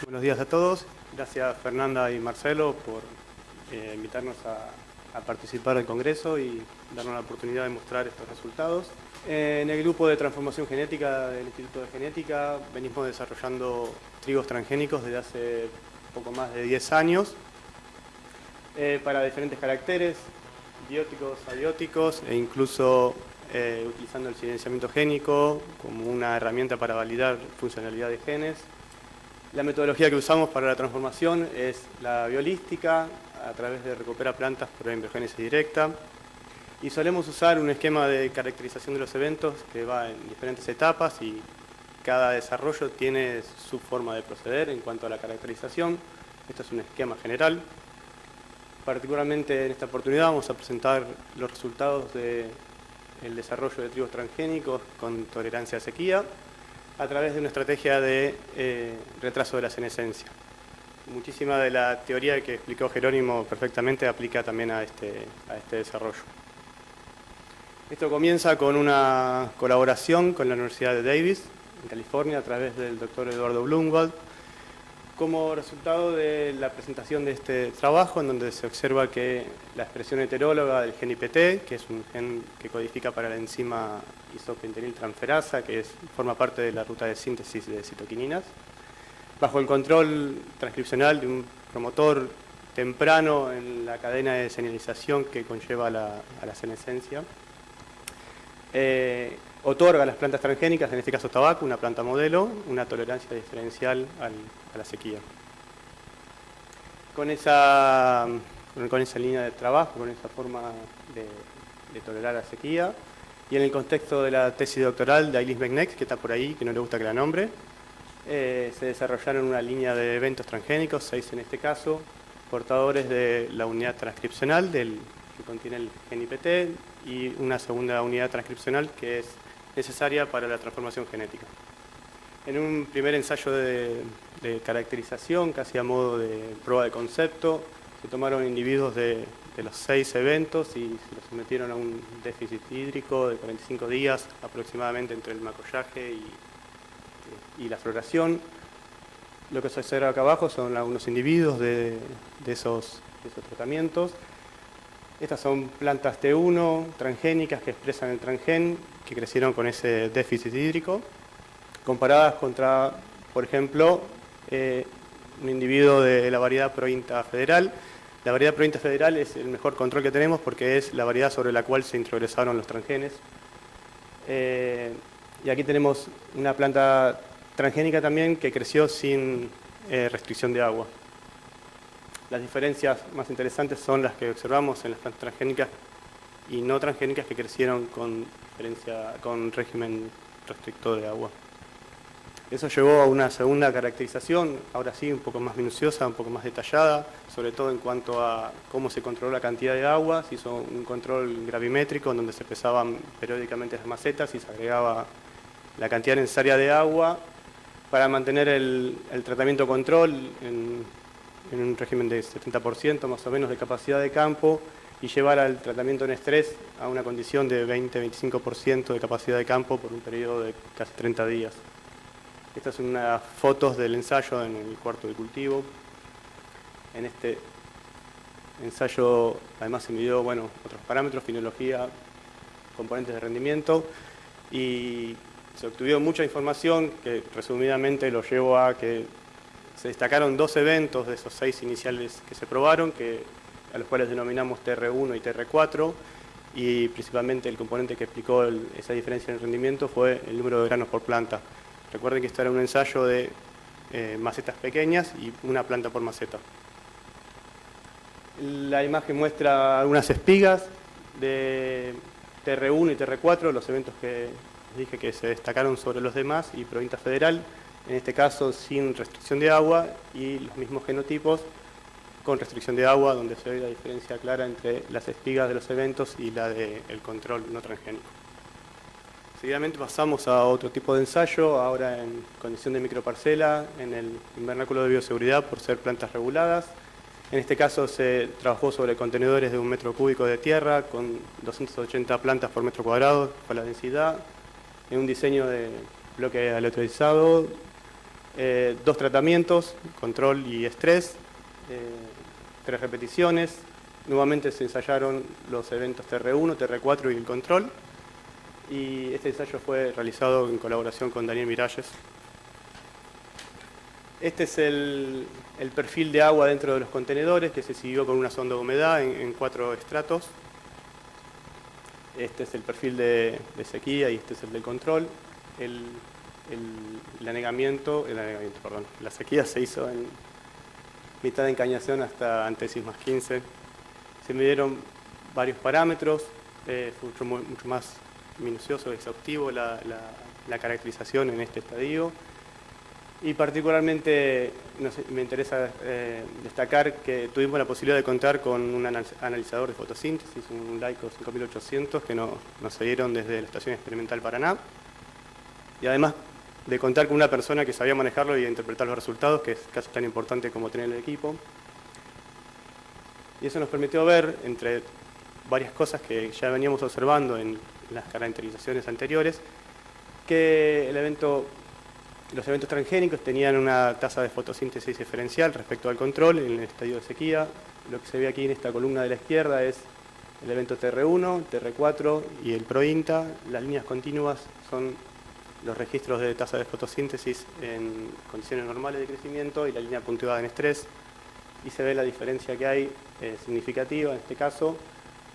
Buenos días a todos. Gracias Fernanda y Marcelo por invitarnos a participar del Congreso y darnos la oportunidad de mostrar estos resultados. En el grupo de transformación genética del Instituto de Genética venimos desarrollando trigos transgénicos desde hace poco más de 10 años para diferentes caracteres, bióticos, abióticos e incluso utilizando el silenciamiento génico como una herramienta para validar funcionalidad de genes. La metodología que usamos para la transformación es la biolística, a través de recuperar plantas por embriogénesis directa. Y solemos usar un esquema de caracterización de los eventos que va en diferentes etapas y cada desarrollo tiene su forma de proceder en cuanto a la caracterización. Esto es un esquema general. Particularmente en esta oportunidad vamos a presentar los resultados del desarrollo de trigos transgénicos con tolerancia a sequía a través de una estrategia de retraso de la senescencia. Muchísima de la teoría que explicó Jerónimo perfectamente aplica también a este desarrollo. Esto comienza con una colaboración con la Universidad de Davis, en California, a través del doctor Eduardo Blumwald, como resultado de la presentación de este trabajo, en donde se observa que la expresión heteróloga del gen IPT, que es un gen que codifica para la enzima isopenteniltransferasa, que forma parte de la ruta de síntesis de citoquininas, bajo el control transcripcional de un promotor temprano en la cadena de señalización que conlleva a la senescencia, otorga a las plantas transgénicas, en este caso tabaco, una planta modelo, una tolerancia diferencial a la sequía. Con esa línea de trabajo, con esa forma de tolerar la sequía, y en el contexto de la tesis doctoral de Ailis Begnex, que está por ahí, que no le gusta que la nombre, se desarrollaron una línea de eventos transgénicos, 6 en este caso, portadores de la unidad transcripcional que contiene el gen IPT y una segunda unidad transcripcional que es necesaria para la transformación genética. En un primer ensayo de caracterización, casi a modo de prueba de concepto, se tomaron individuos de los 6 eventos y se los sometieron a un déficit hídrico de 45 días aproximadamente entre el macollaje y la floración. Lo que se observa acá abajo son algunos individuos de esos tratamientos. Estas son plantas T1 transgénicas que expresan el transgen, que crecieron con ese déficit hídrico, comparadas contra, por ejemplo, un individuo de la variedad Prointa federal. La variedad Prointa federal es el mejor control que tenemos porque es la variedad sobre la cual se introgresaron los transgenes. Y aquí tenemos una planta transgénica también que creció sin restricción de agua. Las diferencias más interesantes son las que observamos en las plantas transgénicas y no transgénicas que crecieron con régimen restricto de agua. Eso llevó a una segunda caracterización, ahora sí un poco más minuciosa, un poco más detallada, sobre todo en cuanto a cómo se controló la cantidad de agua. Se hizo un control gravimétrico en donde se pesaban periódicamente las macetas y se agregaba la cantidad necesaria de agua para mantener el tratamiento control en un régimen de 70% más o menos de capacidad de campo y llevar al tratamiento en estrés a una condición de 20-25% de capacidad de campo por un periodo de casi 30 días. Estas son unas fotos del ensayo en el cuarto de cultivo. En este ensayo además se midió otros parámetros, finología, componentes de rendimiento y se obtuvo mucha información que resumidamente lo llevó a que se destacaron 2 eventos de esos 6 iniciales que se probaron, a los cuales denominamos TR1 y TR4, y principalmente el componente que explicó esa diferencia en el rendimiento fue el número de granos por planta. Recuerden que esto era un ensayo de macetas pequeñas y una planta por maceta. La imagen muestra algunas espigas de TR1 y TR4, los eventos que dije que se destacaron sobre los demás, y Prointa federal, en este caso sin restricción de agua, y los mismos genotipos con restricción de agua, donde se ve la diferencia clara entre las espigas de los eventos y la del control no transgénico. Seguidamente pasamos a otro tipo de ensayo, ahora en condición de microparcela, en el invernáculo de bioseguridad por ser plantas reguladas. En este caso se trabajó sobre contenedores de 1 metro cúbico de tierra con 280 plantas por metro cuadrado para la densidad, en un diseño de bloque aleatorizado 2 tratamientos, control y estrés, 3 repeticiones. Nuevamente se ensayaron los eventos TR1, TR4 y el control. Y este ensayo fue realizado en colaboración con Daniel Miralles. Este es el perfil de agua dentro de los contenedores, que se siguió con una sonda de humedad en 4 estratos. Este es el perfil de sequía y este es el del control. La sequía se hizo en mitad de encañación hasta antesis más 15. Se midieron varios parámetros, fue mucho más minucioso, exhaustivo la caracterización en este estadio. Y particularmente me interesa destacar que tuvimos la posibilidad de contar con un analizador de fotosíntesis, un Leica 5800 que nos cedieron desde la Estación Experimental Paraná. Y además de contar con una persona que sabía manejarlo y interpretar los resultados, que es casi tan importante como tener el equipo. Y eso nos permitió ver, entre varias cosas que ya veníamos observando en las caracterizaciones anteriores, que los eventos transgénicos tenían una tasa de fotosíntesis diferencial respecto al control en el estadio de sequía. Lo que se ve aquí en esta columna de la izquierda es el evento TR1, TR4 y el PROINTA. Las líneas continuas son los registros de tasa de fotosíntesis en condiciones normales de crecimiento y la línea punteada en estrés. Y se ve la diferencia que hay significativa en este caso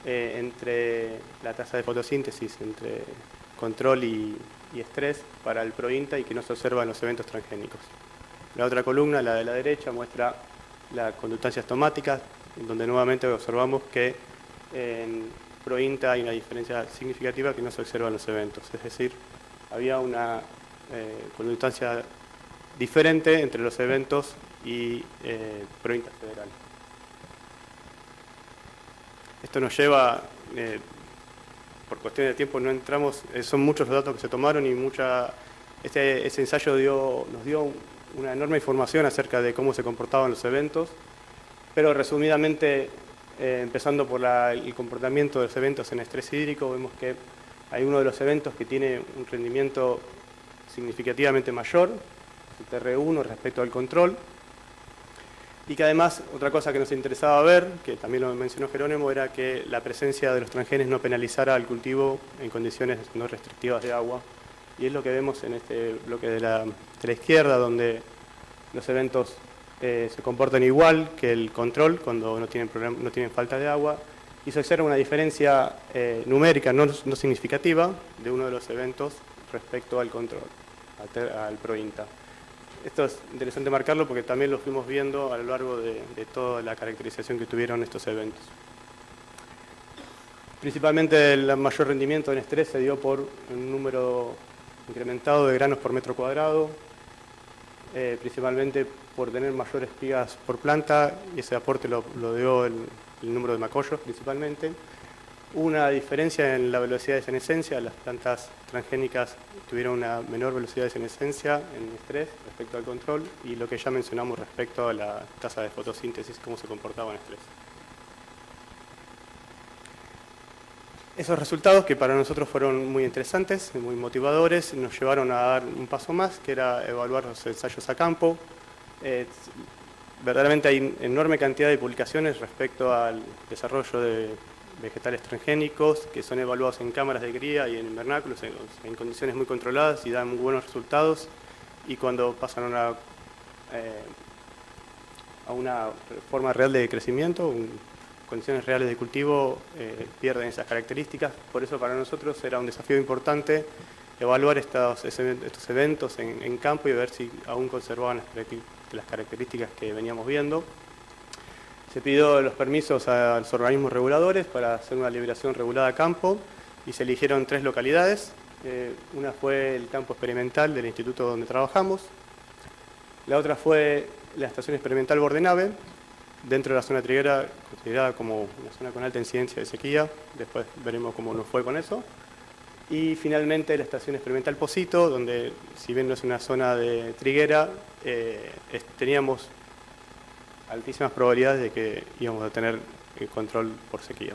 entre la tasa de fotosíntesis entre control y estrés para el PROINTA y que no se observa en los eventos transgénicos. La otra columna, la de la derecha, muestra las conductancias tomáticas, donde nuevamente observamos que en PROINTA hay una diferencia significativa que no se observa en los eventos. Es decir, había una conductancia diferente entre los eventos y PROINTA federal. Esto nos lleva, por cuestiones de tiempo no entramos, son muchos los datos que se tomaron y ese ensayo nos dio una enorme información acerca de cómo se comportaban los eventos, pero resumidamente, empezando por el comportamiento de los eventos en estrés hídrico, vemos que hay uno de los eventos que tiene un rendimiento significativamente mayor, el TR1 respecto al control, y que además, otra cosa que nos interesaba ver, que también lo mencionó Jerónimo, era que la presencia de los transgenes no penalizara al cultivo en condiciones no restrictivas de agua. Y es lo que vemos en este bloque de la izquierda, donde los eventos se comportan igual que el control cuando no tienen falta de agua. Y se observa una diferencia numérica no significativa de uno de los eventos respecto al control, al PROINTA. Esto es interesante marcarlo porque también lo fuimos viendo a lo largo de toda la caracterización que tuvieron estos eventos. Principalmente el mayor rendimiento en estrés se dio por un número incrementado de granos por metro cuadrado, principalmente por tener mayores espigas por planta, y ese aporte lo dio el número de macollos principalmente. Una diferencia en la velocidad de senescencia, las plantas transgénicas tuvieron una menor velocidad de senescencia en estrés respecto al control y lo que ya mencionamos respecto a la tasa de fotosíntesis, cómo se comportaba en estrés. Esos resultados, que para nosotros fueron muy interesantes, muy motivadores, nos llevaron a dar un paso más, que era evaluar los ensayos a campo. Verdaderamente hay enorme cantidad de publicaciones respecto al desarrollo de vegetales transgénicos que son evaluados en cámaras de cría y en invernáculos en condiciones muy controladas y dan muy buenos resultados, y cuando pasan a una forma real de crecimiento, condiciones reales de cultivo, pierden esas características. Por eso para nosotros era un desafío importante evaluar estos eventos en campo y ver si aún conservaban las características que veníamos viendo. Se pidió los permisos a los organismos reguladores para hacer una liberación regulada a campo y se eligieron 3 localidades. Una fue el campo experimental del instituto donde trabajamos. La otra fue la estación experimental Bordenave, dentro de la zona triguera, considerada como una zona con alta incidencia de sequía. Después veremos cómo nos fue con eso. Y finalmente la estación experimental Pocito, donde si bien no es una zona de triguera, teníamos altísimas probabilidades de que íbamos a tener el control por sequía.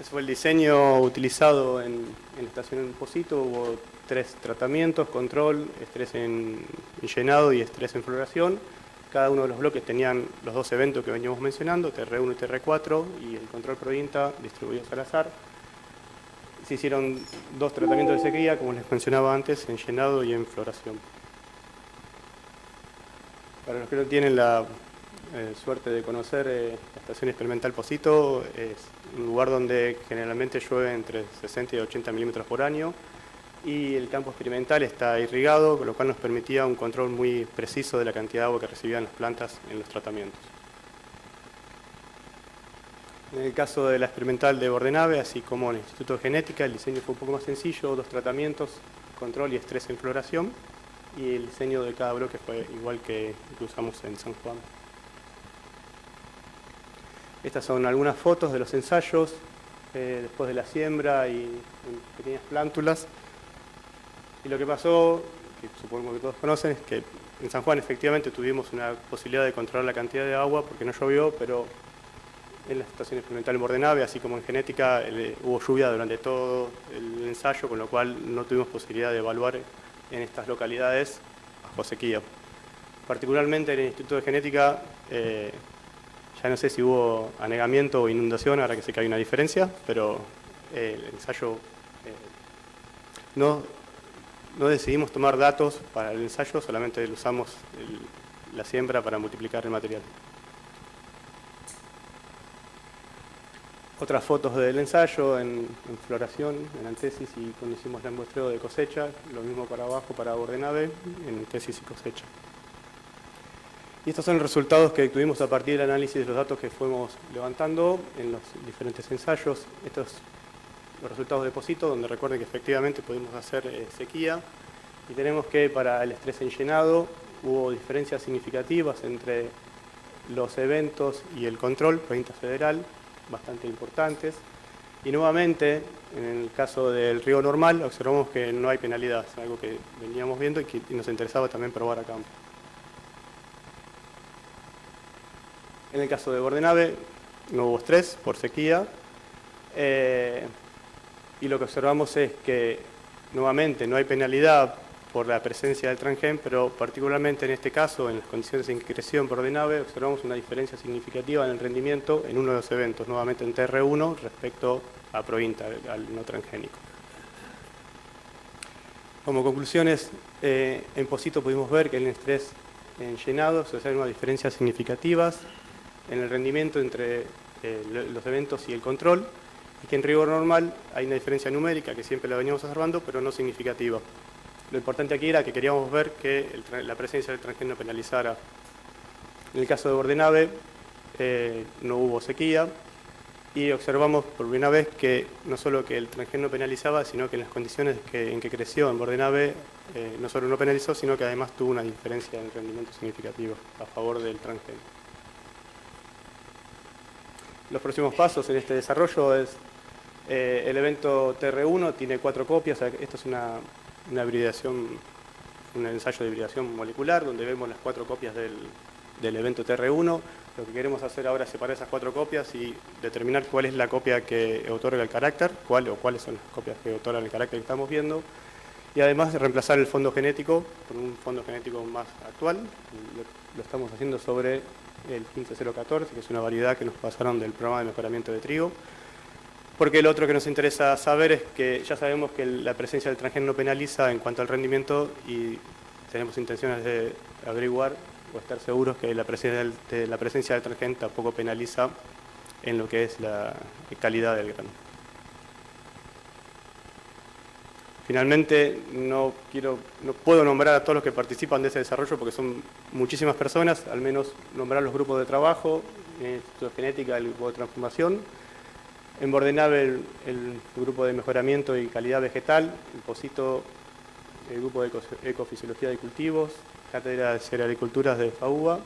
Este fue el diseño utilizado en la estación en Pocito. Hubo 3 tratamientos: control, estrés en llenado y estrés en floración. Cada uno de los bloques tenían los 2 eventos que veníamos mencionando, TR1 y TR4, y el control ProINTA distribuidos al azar. Se hicieron 2 tratamientos de sequía, como les mencionaba antes, en llenado y en floración. Para los que no tienen la suerte de conocer la estación experimental Pocito, es un lugar donde generalmente llueve entre 60 y 80 milímetros por año, y el campo experimental está irrigado, con lo cual nos permitía un control muy preciso de la cantidad de agua que recibían las plantas en los tratamientos. En el caso de la experimental de Bordenave, así como en el Instituto de Genética, el diseño fue un poco más sencillo: 2 tratamientos, control y estrés en floración, y el diseño de cada bloque fue igual que el que usamos en San Juan. Estas son algunas fotos de los ensayos después de la siembra y en pequeñas plántulas. Y lo que pasó, que supongo que todos conocen, es que en San Juan efectivamente tuvimos una posibilidad de controlar la cantidad de agua porque no llovió, pero en la estación experimental en Bordenave, así como en genética, hubo lluvia durante todo el ensayo, con lo cual no tuvimos posibilidad de evaluar en estas localidades bajo sequía. Particularmente en el Instituto de Genética, ya no sé si hubo anegamiento o inundación, ahora que sé que hay una diferencia, pero el ensayo no decidimos tomar datos para el ensayo, solamente usamos la siembra para multiplicar el material. Otras fotos del ensayo en floración, en antesis y cuando hicimos el muestreo de cosecha, lo mismo para abajo, para Bordenave, en antesis y cosecha. Y estos son los resultados que tuvimos a partir del análisis de los datos que fuimos levantando en los diferentes ensayos. Estos los resultados de Pocito, donde recuerden que efectivamente pudimos hacer sequía, y tenemos que para el estrés en llenado hubo diferencias significativas entre los eventos y el control, ProINTA federal, bastante importantes. Y nuevamente, en el caso del riego normal, observamos que no hay penalidad, es algo que veníamos viendo y que nos interesaba también probar a campo. En el caso de Bordenave, no hubo estrés por sequía. Y lo que observamos es que nuevamente no hay penalidad por la presencia del transgén, pero particularmente en este caso, en las condiciones en que creció en Bordenave, observamos una diferencia significativa en el rendimiento en uno de los eventos, nuevamente en TR1 respecto a ProINTA, al no transgénico. Como conclusiones, en Pocito pudimos ver que en el estrés en llenado se observan diferencias significativas en el rendimiento entre los eventos y el control, y que en riego normal hay una diferencia numérica que siempre la veníamos observando, pero no significativa. Lo importante aquí era que queríamos ver que la presencia del transgén no penalizara. En el caso de Bordenave no hubo sequía, y observamos por primera vez que no solo que el transgén no penalizaba, sino que en las condiciones en que creció en Bordenave no solo no penalizó, sino que además tuvo una diferencia en rendimiento significativo a favor del transgén. Los próximos pasos en este desarrollo es el evento TR1 tiene 4 copias. Esto es una hibridación, un ensayo de hibridación molecular donde vemos las 4 copias del evento TR1. Lo que queremos hacer ahora es separar esas 4 copias y determinar cuál es la copia que otorga el carácter, cuáles son las copias que otorgan el carácter que estamos viendo, y además reemplazar el fondo genético por un fondo genético más actual. Lo estamos haciendo sobre el 15014, que es una variedad que nos pasaron del programa de mejoramiento de trigo. Porque lo otro que nos interesa saber es que ya sabemos que la presencia del transgén no penaliza en cuanto al rendimiento, y tenemos intenciones de averiguar o estar seguros que la presencia del transgén tampoco penaliza en lo que es la calidad del grano. Finalmente, no puedo nombrar a todos los que participan de ese desarrollo porque son muchísimas personas, al menos nombrar los grupos de trabajo, en el Instituto de Genética, el grupo de transformación, en Bordenave el grupo de mejoramiento y calidad vegetal, en Pocito el grupo de ecofisiología de cultivos, cátedra de cerealiculturas de FAUBA,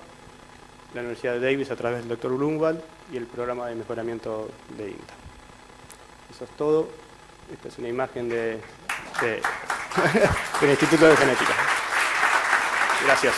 la Universidad de Davis a través del Dr. Blumwald y el programa de mejoramiento de INTA. Eso es todo. Esta es una imagen del Instituto de Genética. Gracias.